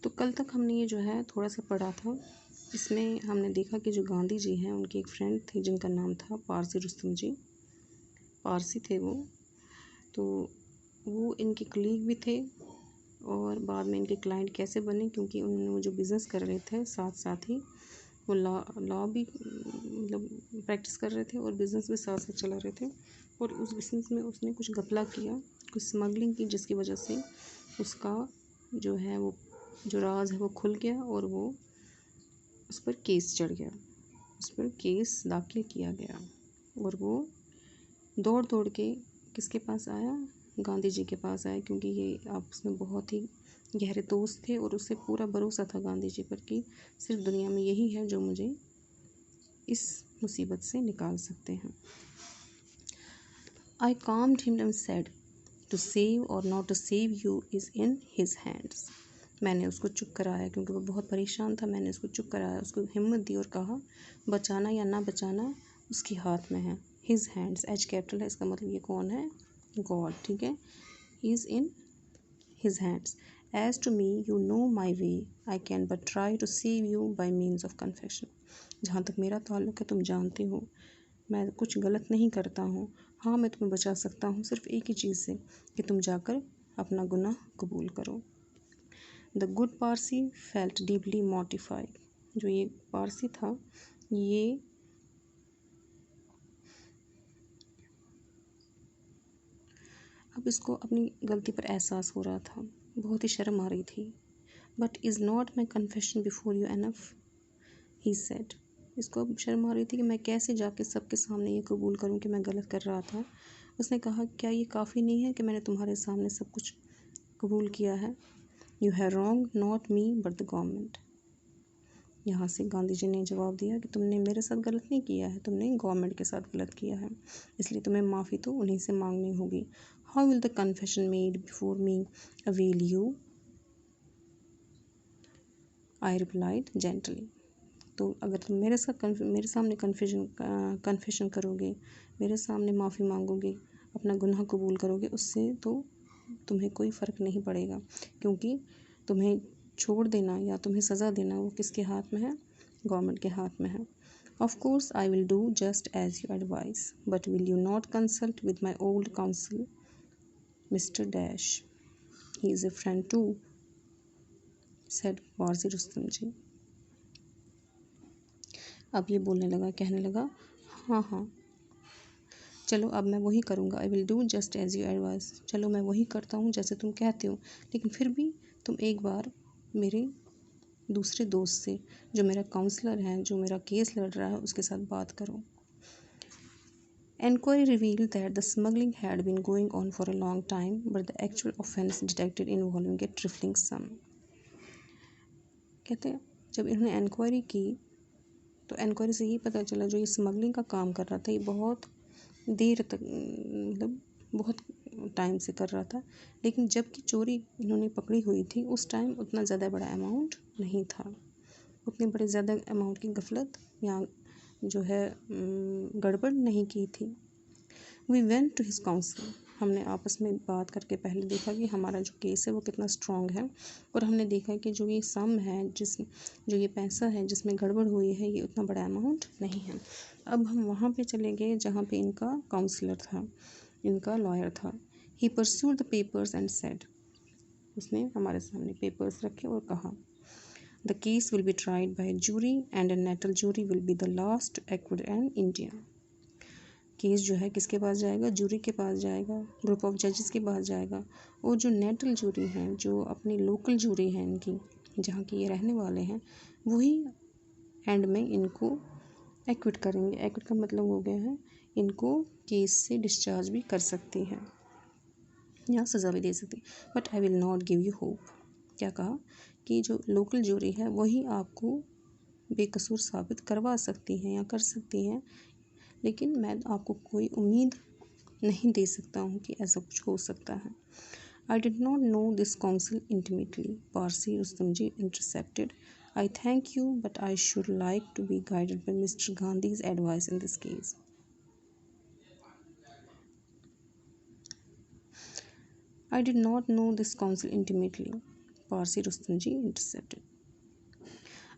तो कल तक हमने ये जो है थोड़ा सा पढ़ा था। इसमें हमने देखा कि जो गांधी जी हैं उनके एक फ्रेंड थे जिनका नाम था पारसी रुस्तम जी। पारसी थे वो, तो वो इनके कलीग भी थे और बाद में इनके क्लाइंट कैसे बने, क्योंकि उन्होंने वो जो बिज़नेस कर रहे थे साथ साथ ही वो लॉ भी मतलब प्रैक्टिस कर रहे थे और बिज़नेस भी साथ साथ चला रहे थे। और उस बिज़नेस में उसने कुछ घपला किया, कुछ स्मगलिंग की, जिसकी वजह से उसका जो है वो जो राज है वो खुल गया और वो उस पर केस चढ़ गया, उस पर केस दाखिल किया गया। और वो दौड़ दौड़ के किसके पास आया? गांधी जी के पास आया, क्योंकि ये आपस में बहुत ही गहरे दोस्त थे और उससे पूरा भरोसा था गांधी जी पर कि सिर्फ दुनिया में यही है जो मुझे इस मुसीबत से निकाल सकते हैं। I calmed him and said, to save or not to save you is in his hands. मैंने उसको चुप कराया, क्योंकि वो बहुत परेशान था। मैंने उसको चुप कराया, उसको हिम्मत दी और कहा बचाना या ना बचाना उसके हाथ में है। His hands, H कैपिटल है, इसका मतलब ये कौन है? गॉड, ठीक है। Is in his hands. As to me, you know my way. I can but try to save you by means of confession. जहाँ तक मेरा ताल्लुक़ है तुम जानते हो मैं कुछ गलत नहीं करता हूँ। हाँ, मैं तुम्हें बचा सकता हूँ सिर्फ एक ही चीज़ से, कि तुम जाकर अपना गुनाह कबूल करो। The good Parsi felt deeply mortified. जो ये पारसी था, ये अब इसको अपनी गलती पर एहसास हो रहा था, बहुत ही शर्म आ रही थी। But is not my confession before you enough, he said. इसको अब शर्म आ रही थी कि मैं कैसे जाके सबके सामने ये कबूल करूं कि मैं गलत कर रहा था। उसने कहा क्या ये काफ़ी नहीं है कि मैंने तुम्हारे सामने सब कुछ कबूल किया है? You have wrong not me but the government. यहाँ से गांधी जी ने जवाब दिया कि तुमने मेरे साथ गलत नहीं किया है, तुमने गवर्नमेंट के साथ गलत किया है, इसलिए तुम्हें माफ़ी तो उन्हीं से मांगनी होगी। How will the confession made before me avail you? I replied gently. तो अगर तुम मेरे सामने कन्फेशन करोगे, मेरे सामने माफ़ी मांगोगे, अपना गुनाह कबूल करोगे, उससे तो तुम्हें कोई फ़र्क नहीं पड़ेगा, क्योंकि तुम्हें छोड़ देना या तुम्हें सज़ा देना वो किसके हाथ में है? गवर्नमेंट के हाथ में है। Of course I will do just as you advice, but will you not consult with my old council mister Dash, he is a friend too, said Parsi Rustam ji. अब ये बोलने लगा, कहने लगा हाँ चलो अब मैं वही करूँगा। I will do just as you advice, चलो मैं वही करता हूँ जैसे तुम कहते हो, लेकिन फिर भी तुम एक बार मेरे दूसरे दोस्त से, जो मेरा काउंसलर है, जो मेरा केस लड़ रहा है, उसके साथ बात करो। Enquiry revealed that the smuggling had been going on for a long time, but the actual offence detected involving a trifling sum. कहते हैं जब इन्होंने इंक्वायरी की तो इंक्वायरी से ये पता चला जो ये स्मगलिंग का काम कर रहा था ये बहुत देर तक मतलब बहुत टाइम से कर रहा था, लेकिन जबकि चोरी इन्होंने पकड़ी हुई थी उस टाइम उतना ज़्यादा बड़ा अमाउंट नहीं था, उतने बड़े ज़्यादा अमाउंट की गफलत या जो है गड़बड़ नहीं की थी। We went to his council, हमने आपस में बात करके पहले देखा कि हमारा जो केस है वो कितना स्ट्रॉन्ग है, और हमने देखा कि जो ये सम है, जो ये पैसा है जिसमें गड़बड़ हुई है, ये उतना बड़ा अमाउंट नहीं है। अब हम वहाँ पे चले गए जहाँ पे इनका काउंसलर था, इनका लॉयर था। He perused the papers and said, उसने हमारे सामने पेपर्स रखे और कहा the case will be tried by jury and a native jury will be the last acquit and India. Case जो है किसके पास जाएगा? जूरी के पास जाएगा, ग्रुप ऑफ जजेस के पास जाएगा, और जो नेटल जूरी हैं, जो अपनी लोकल जूरी है इनकी, जहाँ के ये रहने वाले हैं, वही एंड में इनको एक्विट करेंगे। एक्विट का मतलब हो गया है इनको केस से डिस्चार्ज भी कर सकती है या सज़ा भी दे सकती है। But I will not give you hope. क्या कहा कि जो लोकल जूरी है वही आपको बेकसूर साबित करवा सकती है या कर सकती है, लेकिन मैं आपको कोई उम्मीद नहीं दे सकता हूँ कि ऐसा कुछ हो सकता है। I did not know this council intimately, Parsi Rustam ji intercepted. I thank you but I should like to be guided by mister Gandhi's advice in this case. I did not know this council intimately, Parsi Rustam ji intercepted.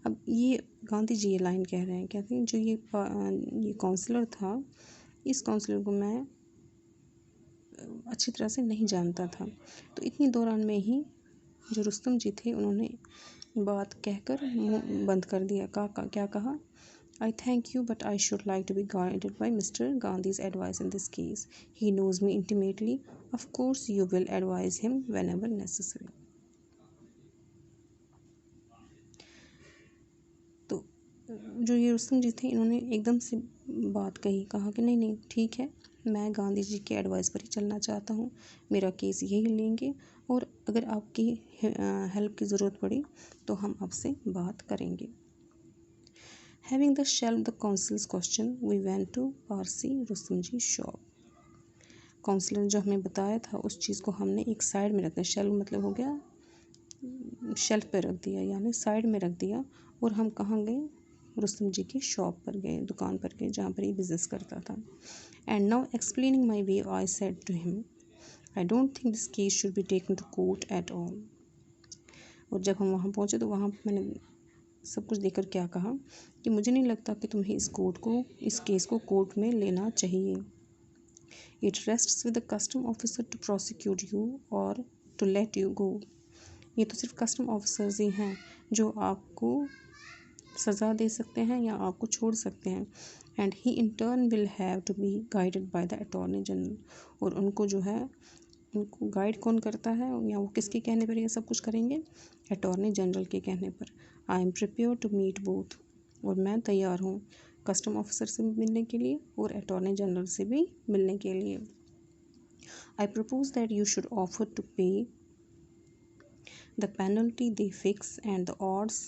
अब ये गांधी जी ये line कह रहे हैं, कहते हैं जो ये काउंसलर था, इस काउंसलर को मैं अच्छी तरह से नहीं जानता था। तो इतनी दौरान में ही जो रुस्तम जी थे उन्होंने बात कहकर मुंह बंद कर दिया। क्या कहा? I thank you, but I should like to be guided by Mr. Gandhi's advice in this case. He knows me intimately. Of course, you will advise him whenever necessary. तो जो ये रुस्तम जी थे इन्होंने एकदम से बात कही, कहा कि नहीं नहीं ठीक है, मैं गांधी जी के एडवाइस पर ही चलना चाहता हूँ, मेरा केस यही लेंगे और अगर आपकी हेल्प की ज़रूरत पड़ी तो हम आपसे बात करेंगे। Having thus shelved the council's question, we went to Parsi Rustam ji shop. Counsellor जो हमें बताया था उस चीज़ को हमने एक साइड में रख दिया। शेल्व मतलब हो गया शेल्फ पे रख दिया, यानी साइड में रख दिया। और हम कहाँ गए? रुस्तम जी की शॉप पर गए, दुकान पर गए जहाँ पर ये बिजनेस करता था। And now explaining my way I said to him, I don't think this case should be taken to court at all. और जब हम वहाँ पहुँचे तो वहाँ मैंने सब कुछ देखकर क्या कहा कि मुझे नहीं लगता कि तुम्हें इस केस को कोर्ट में लेना चाहिए। It rests with the custom officer to prosecute you और टू लेट यू गो। ये तो सिर्फ कस्टम ऑफिसर्स ही हैं जो आपको सज़ा दे सकते हैं या आपको छोड़ सकते हैं। And he in turn will have to be guided by the attorney general. और उनको जो है उनको गाइड कौन करता है या वो किसके कहने पर ये सब कुछ करेंगे? अटॉर्नी जनरल के कहने पर। I am prepare to meet both. और मैं तैयार हूँ कस्टम ऑफिसर से मिलने के लिए और अटॉर्नी जनरल से भी मिलने के लिए। I propose that you should offer to pay the penalty they fix and the odds